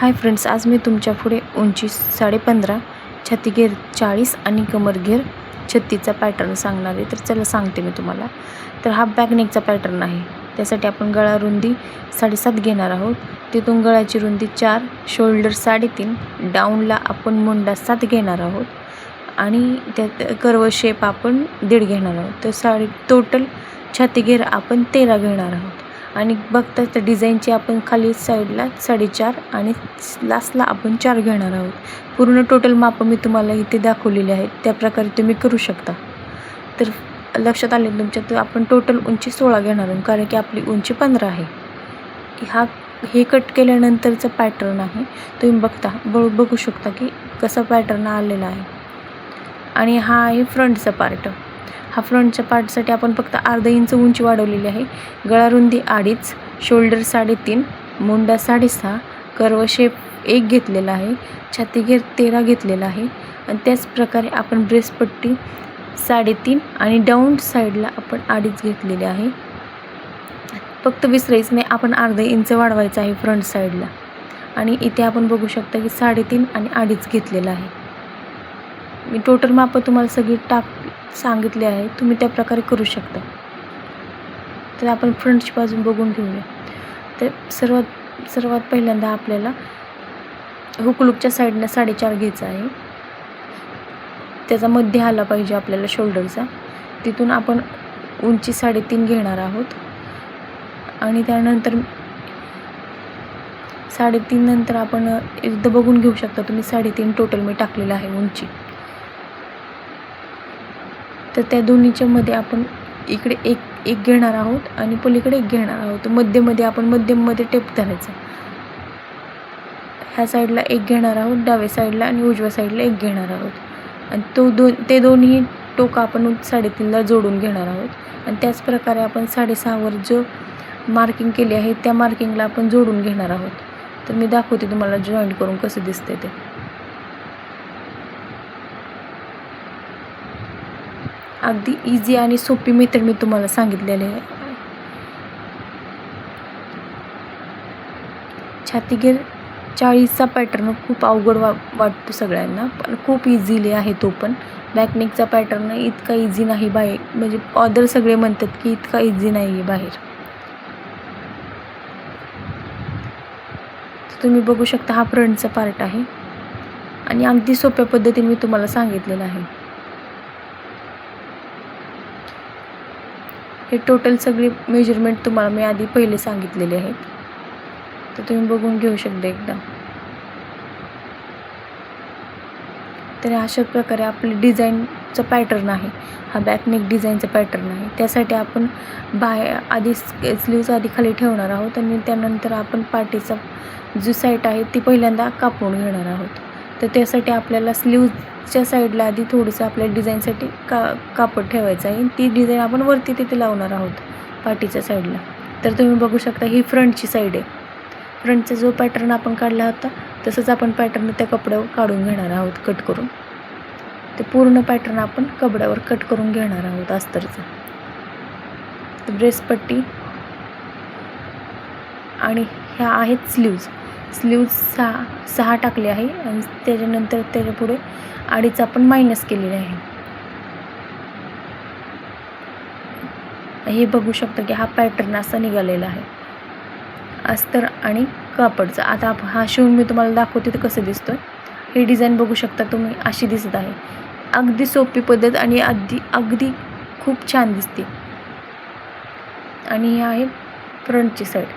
Hi friends, आज मी तुमच्या पुढे उंची 15.5, छातीघेर 40 आणि कमरघेर 36चा पॅटर्न सांगणार आहे. तर चला सांगते मी तुम्हाला. तर हा बॅकनेकचा पॅटर्न आहे. त्यासाठी आपण गळा रुंदी 7.5 घेणार आहोत. तिथून गळ्याची रुंदी 4, शोल्डर 3.5, डाऊनला आपण मुंडा 7 घेणार आहोत आणि त्यात कर्व शेप आपण 1.5 घेणार आहोत. तर टोटल छातीघेर आपण 13 घेणार आहोत. आणि बघता त्या डिझाईनची आपण खाली साईडला 4.5 आणि लास्टला आपण 4 घेणार आहोत. पूर्ण टोटल माप मी तुम्हाला इथे दाखवलेली आहेत, त्याप्रकारे तुम्ही करू शकता. तर लक्षात आले तुमच्या. तर आपण टोटल उंची 16 घेणार आहोत, कारण की आपली उंची 15 आहे. हे कट केल्यानंतरचं पॅटर्न आहे. तुम्ही बघू शकता की कसा पॅटर्न आलेला आहे. आणि हा आहे फ्रंटचा पार्ट. हा फ्रंटच्या पार्टसाठी आपण फक्त अर्धा इंच उंची वाढवलेली आहे. गळा रुंदी 2.5, शोल्डर 3.5, मुंडा 6.5, कर्व शेप 1 घेतलेला आहे, छातीघेर 13 घेतलेला आहे. आणि त्याच प्रकारे आपण ब्रेसपट्टी 3.5 आणि डाऊन साईडला आपण 2.5 घेतलेले आहे. फक्त विसरायचं नाही, आपण अर्धा इंच वाढवायचं आहे फ्रंट साईडला. आणि इथे आपण बघू शकता की 3.5 आणि 2.5 घेतलेला आहे. मी टोटल माप तुम्हाला सगळी सांगितले आहे, तुम्ही त्या प्रकारे करू शकता. तर आपण फ्रंटची बाजू बघून घेऊया. तर सर्वात पहिल्यांदा आपल्याला हुकलूकच्या साईडनं 4.5 घ्यायचा आहे. त्याचा मध्य आला पाहिजे आपल्याला शोल्डरचा. तिथून आपण उंची 3.5 घेणार आहोत. आणि त्यानंतर 3.5 नंतर आपण एकदा बघून घेऊ शकता तुम्ही. 3.5 टोटल मी टाकलेलं आहे उंची. तर त्या दोन्हीच्या मध्ये आपण इकडे एक घेणार आहोत आणि पलीकडे 1 घेणार आहोत. मध्यमध्ये आपण मध्यममध्ये टेप धरायचा. ह्या साईडला 1 घेणार आहोत, डाव्या साईडला आणि उजव्या साईडला 1 घेणार आहोत. आणि ते दोन्ही टोकं आपण 3.5ला जोडून घेणार आहोत. आणि त्याच प्रकारे आपण 6.5वर जो मार्किंग केली आहे त्या मार्किंगला आपण जोडून घेणार आहोत. तर मी दाखवते तुम्हाला जॉईंट करून कसं दिसते ते. अगदी इझी आणि सोपी मेथड मी तुम्हाला सांगितलेली आहे. छातीघेर 40चा पॅटर्न खूप अवघड वाटतो सगळ्यांना, पण खूप इझिली आहे तो पण. बॅकनेकचा पॅटर्न इतका इझी नाही बाहेर, म्हणजे ऑदर सगळे म्हणतात की इतका इझी नाही आहे बाहेर. तुम्ही बघू शकता हा फ्रंटचा पार्ट आहे आणि अगदी सोप्या पद्धतीने मी तुम्हाला सांगितलेलं आहे. हे टोटल सगळी मेजरमेंट तुम्हाला मी आधी पहिले सांगितलेले आहेत. तर तुम्ही बघून घेऊ शकता एकदा. तर अशा प्रकारे आपले डिझाईनचा पॅटर्न आहे. हा बॅकनेक डिझाईनचा पॅटर्न आहे. त्यासाठी आपण आधी स्लीव्ज आधी खाली ठेवणार आहोत आणि त्यानंतर आपण पाठीचा जी साईड आहे ती पहिल्यांदा कापून घेणार आहोत. तर त्यासाठी आपल्याला स्लीव्जच्या साईडला आधी थोडंसं आपल्या डिझाईनसाठी कापड ठेवायचं आहे. ती डिझाईन आपण वरती तिथे लावणार आहोत पाठीच्या साईडला. तर तुम्ही बघू शकता ही फ्रंटची साईड आहे. फ्रंटचा जो पॅटर्न आपण काढला होता तसंच आपण पॅटर्न त्या कपड्यावर काढून घेणार आहोत कट करून. ते पूर्ण पॅटर्न आपण कपड्यावर कट करून घेणार आहोत अस्तरचं. ब्रेसपट्टी आणि ह्या आहेत स्लीव्ज 6 टाकले आहे आणि त्याच्यानंतर त्याच्या पुढे 2.5 आपण मायनस केलेले आहे. हे बघू शकता की हा पॅटर्न असा निघालेला आहे अस्तर आणि कापडचा. आता हा शिवून मी तुम्हाला दाखवते तर कसं दिसतोय. हे डिझाईन बघू शकता तुम्ही, अशी दिसत आहे. अगदी सोपी पद्धत आणि अगदी खूप छान दिसते. आणि ही आहे फ्रंटची साईड.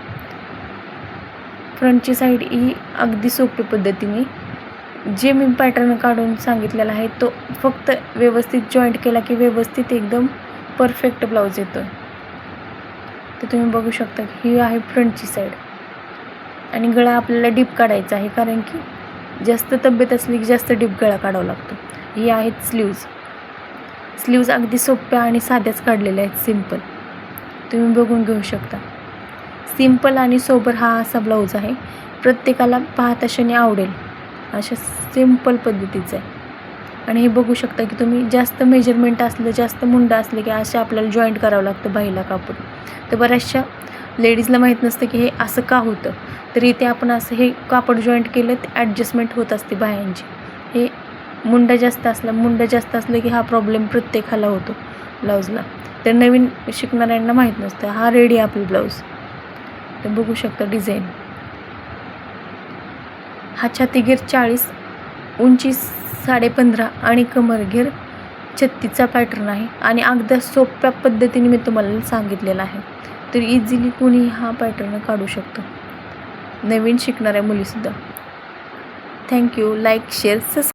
फ्रंटची साईड ही अगदी सोपी पद्धतीने जे मी पॅटर्न काढून सांगितलेला आहे तो फक्त व्यवस्थित जॉईंट केला की व्यवस्थित एकदम परफेक्ट ब्लाऊज येतो. तर तुम्ही बघू शकता की ही आहे फ्रंटची साईड. आणि गळा आपल्याला डीप काढायचा आहे, कारण की जास्त तब्येत असली की जास्त डीप गळा काढावा लागतो. ही आहेत स्लीव्ज अगदी सोप्या आणि साध्याच काढलेल्या आहेत, सिंपल. तुम्ही बघून घेऊ शकता. सिंपल आणि सोबर हा असा ब्लाऊज आहे. प्रत्येकाला पाहता क्षणी आवडेल अशा सिंपल पद्धतीचं आहे. आणि हे बघू शकता की तुम्ही जास्त मेजरमेंट असलं, जास्त मुंडा असले की अशा आपल्याला जॉईंट करावं लागतं बाहीला कापड. तर बऱ्याचशा लेडीजला माहीत नसतं की हे असं का होतं. तर इथे आपण असं हे कापड जॉईंट केलं ते ॲडजस्टमेंट होत असते बाह्यांची. हे मुंडं जास्त असलं की हा प्रॉब्लेम प्रत्येकाला होतो ब्लाऊजला. तर नवीन शिकणाऱ्यांना माहीत नसतं. हा रेडी आपला ब्लाऊज. तर बघू शकता डिझाईन. हा छातीगेर 40, उंची 15.5 आणि कमरघेर 36चा पॅटर्न आहे आणि अगदी सोप्या पद्धतीने मी तुम्हाला सांगितलेलं आहे. तर इझिली कोणी हा पॅटर्न काढू शकतो, नवीन शिकणाऱ्या मुलीसुद्धा. थँक्यू. Like, share, subscribe.